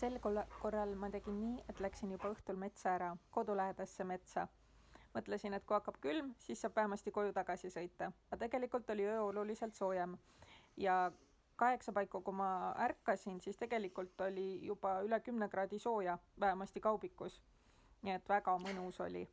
Sel korral ma tegin nii, et läksin juba õhtul metsa ära, kodulähedasse metsa. Mõtlesin, et kui hakkab külm, siis saab vähemasti koju tagasi sõita. Aga tegelikult oli öö oluliselt soojem. Ja 8 paiku, kui ma ärkasin, siis tegelikult oli juba üle 10 kraadi sooja, vähemasti kaubikus. Nii et väga mõnus oli.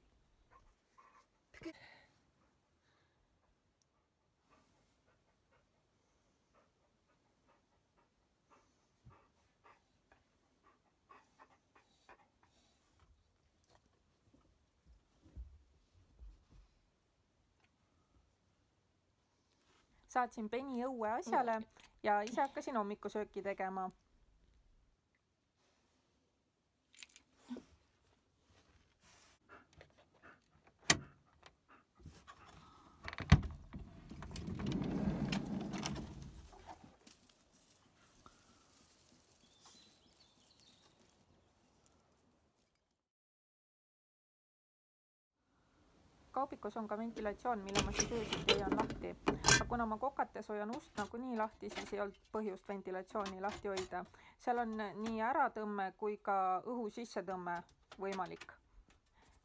Saatsin Beni õue asjale ja ise hakkasin hommikusööki tegema. Kaubikus on ka ventilatsioon, mille ma siis öösiti hoian lahti. Aga kuna ma kokates hoian ust nagunii lahti, siis ei olnud põhjust ventilatsiooni lahti hoida. Seal on nii äratõmme kui ka õhu sissetõmme võimalik.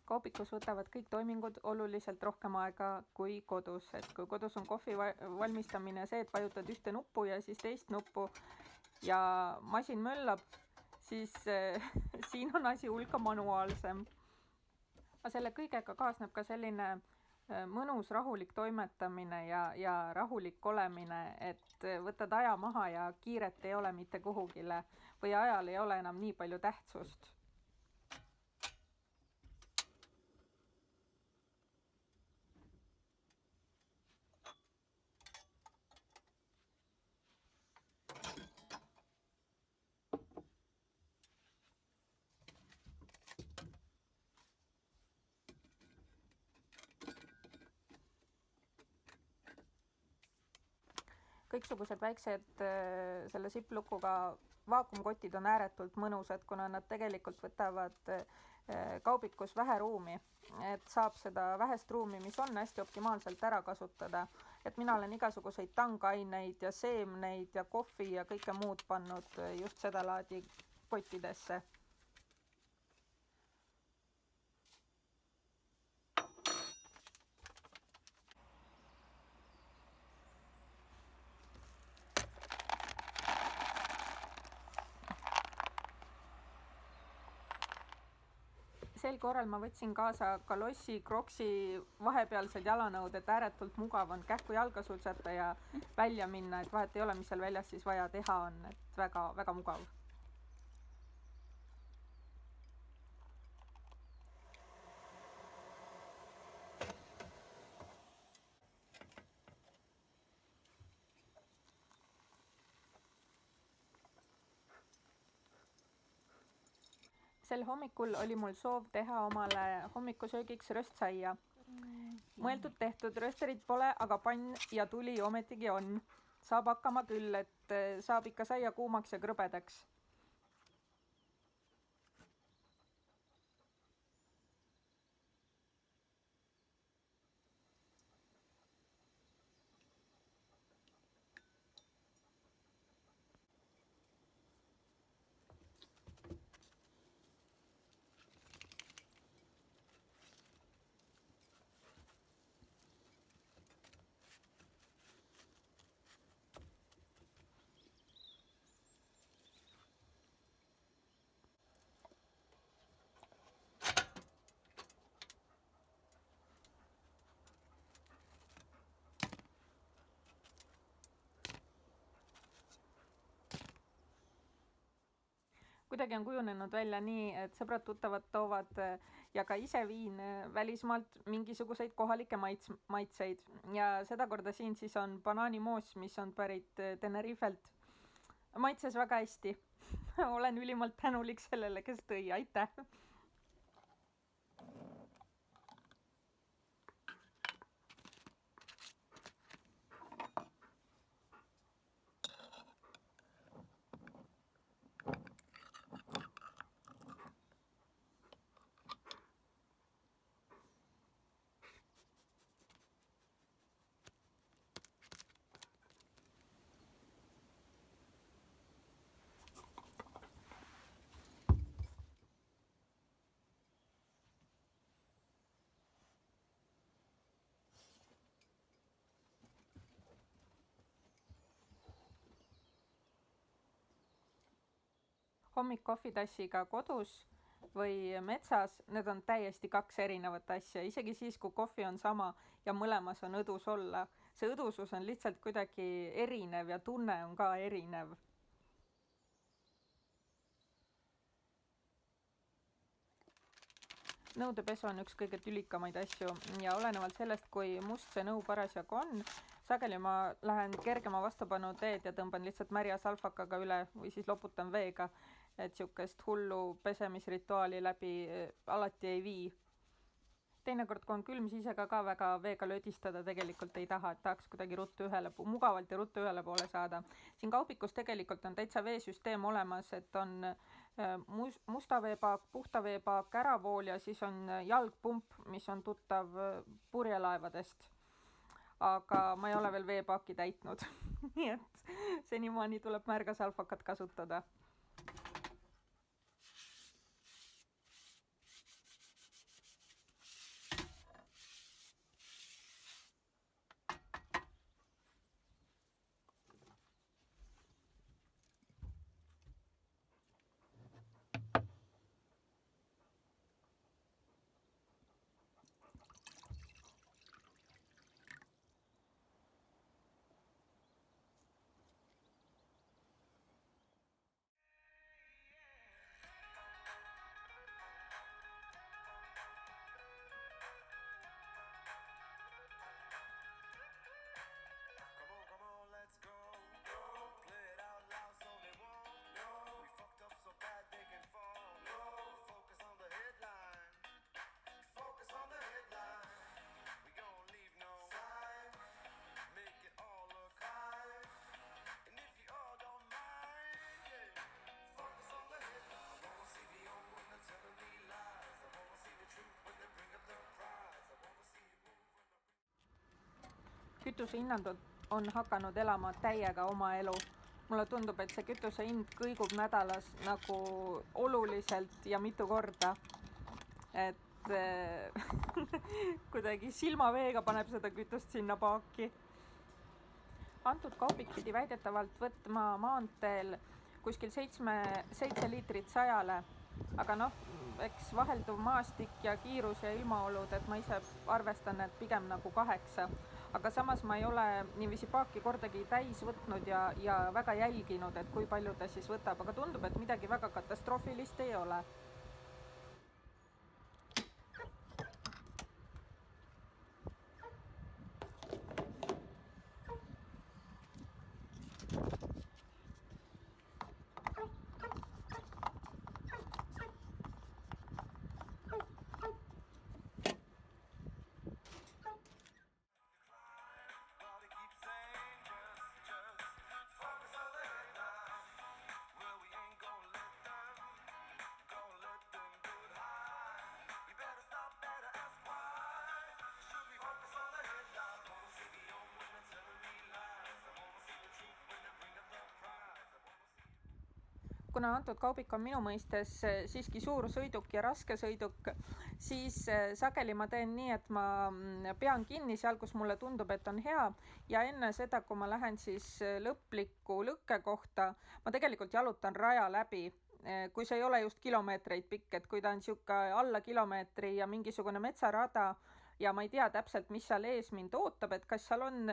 Kaubikus võtavad kõik toimingud oluliselt rohkem aega kui kodus. Et kui kodus on kohvi valmistamine see, et vajutad ühte nuppu ja siis teist nuppu ja masin möllab, siis siin on asi hulka manuaalsem. Aga selle kõigega kaasneb ka selline mõnus rahulik toimetamine ja rahulik olemine, et võtad aja maha ja kiiret ei ole mitte kuhugile või ajal ei ole enam nii palju tähtsust. Kõiksugused väiksed selle zip-lukuga vaakumkotid on ääretult mõnusad, kuna nad tegelikult võtavad kaubikus vähe ruumi, et saab seda vähest ruumi, mis on, hästi optimaalselt ära kasutada. Et mina olen igasuguseid tangaineid ja seemneid ja kohvi ja kõike muud pannud just seda laadi kottidesse. Sel korral ma võtsin kaasa Kalossi, Croksi vahepealsed jalanõud, et ääretult mugav on kähku jalga sutsata ja välja minna, et vahet ei ole, mis seal väljas siis vaja teha on, et väga, väga mugav. Sel hommikul oli mul soov teha omale hommikusöögiks röstsaia. Mõeldud tehtud, rösterit pole, aga pann ja tuli ometigi on. Saab hakkama küll, et saab ikka saia kuumaks ja krõbedaks. Kuidagi on kujunenud välja nii, et sõbrad-tuttavad toovad ja ka ise viin välismaalt mingisuguseid kohalikke maitseid. Ja sedakorda siin siis on banaanimoos, mis on pärit Tenerifelt. Maitses väga hästi. Olen ülimalt tänulik sellele, kes tõi. Aitäh! hommik kohvitassiga kodus või metsas, need on täiesti kaks erinevat asja, isegi siis, kui kohvi on sama ja mõlemas on õdus olla. See õdusus on lihtsalt kuidagi erinev ja tunne on ka erinev. Nõudepesu on üks kõige tülikamaid asju ja olenevalt sellest, kui must see nõu parasjagu on, sageli ma lähen kergema vastupanu teed ja tõmban lihtsalt märja salvakaga üle või siis loputan veega, et sihukest hullu pesemisrituaali läbi alati ei vii. Teinekord, kui on külm, siis ega ka väga veega löödistada tegelikult ei taha, et tahaks kuidagi mugavalt ja ruttu ühele poole saada. Siin kaubikus tegelikult on täitsa veesüsteem olemas, et on musta veepaak, puhta veepaak, äravool ja siis on jalgpump, mis on tuttav purjelaevadest. Aga ma ei ole veel veepaaki täitnud nii et senimaani tuleb märgasalvakat kasutada. Kütusehinnad on hakanud elama täiega oma elu. Mulle tundub, et see kütuse hind kõigub nädalas nagu oluliselt ja mitu korda. Et kuidagi silmaveega paneb seda kütust sinna paaki. Antud kaubik pidi väidetavalt võtma maanteel kuskil 7 liitrit 100-le. Aga noh, eks vahelduv maastik ja kiirus ja ilmaolud, et ma ise arvestan, et pigem nagu 8. Aga samas ma ei ole niiviisi paaki kordagi täis võtnud ja väga jälginud, et kui palju ta siis võtab. Aga tundub, et midagi väga katastroofilist ei ole. Kuna antud kaubik on minu mõistes siiski suur sõiduk ja raske sõiduk, siis sageli ma teen nii, et ma pean kinni seal, kus mulle tundub, et on hea ja enne seda, kui ma lähen siis lõpliku lõkke kohta, ma tegelikult jalutan raja läbi. Kui see ei ole just kilomeetreid pikk, et kui ta on sihuke alla kilomeetri ja mingisugune metsarada ja ma ei tea täpselt, mis seal ees mind ootab, et kas seal on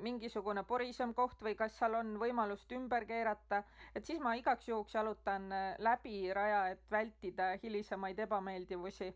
mingisugune porisem koht või kas seal on võimalust ümber keerata, et siis ma igaks juhuks jalutan läbi raja, et vältida hilisemaid ebameeldivusi.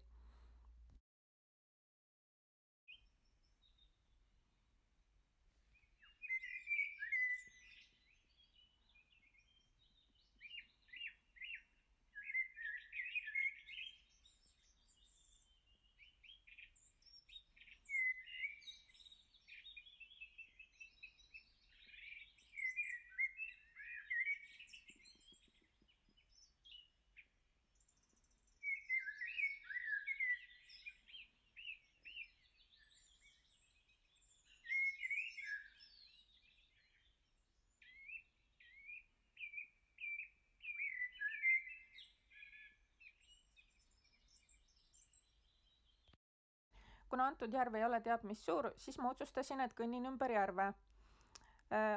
Kuna antud järv ei ole teab mis suur, siis ma otsustasin, et kõnnin ümber järve.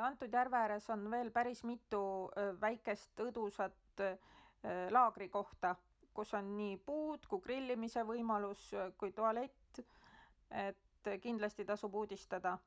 Antud järve ääres on veel päris mitu väikest õdusat laagrikohta, kus on nii puud kui grillimise võimalus kui tualett, et kindlasti tasub uudistada.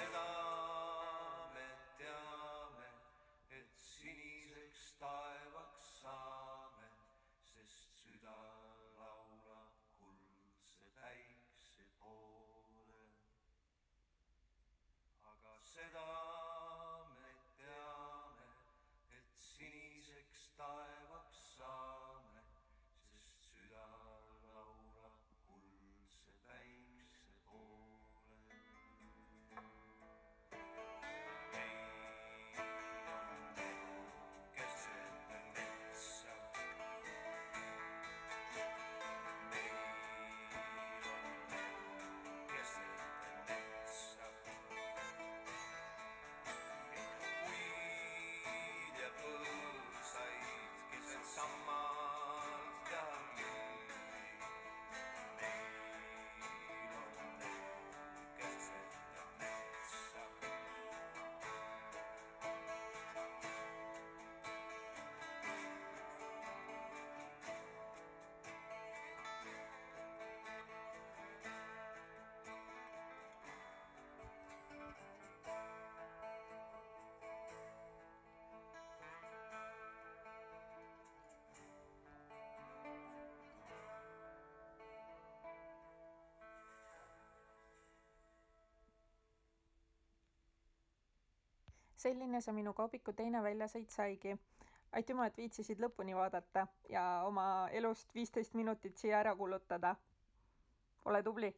Seda me teame, et siniseks taevaks saame, sest süda laulab kuldse päikse poole. Meil on elu keset metsa. Meil on elu keset metsa. Sammalt ja lilli, meil on elu keset metsa. Selline see minu kaubiku teine väljasõit saigi. aitüma, et viitsisid lõpuni vaadata ja oma elust 15 minutit siia ära kulutada. Ole tubli!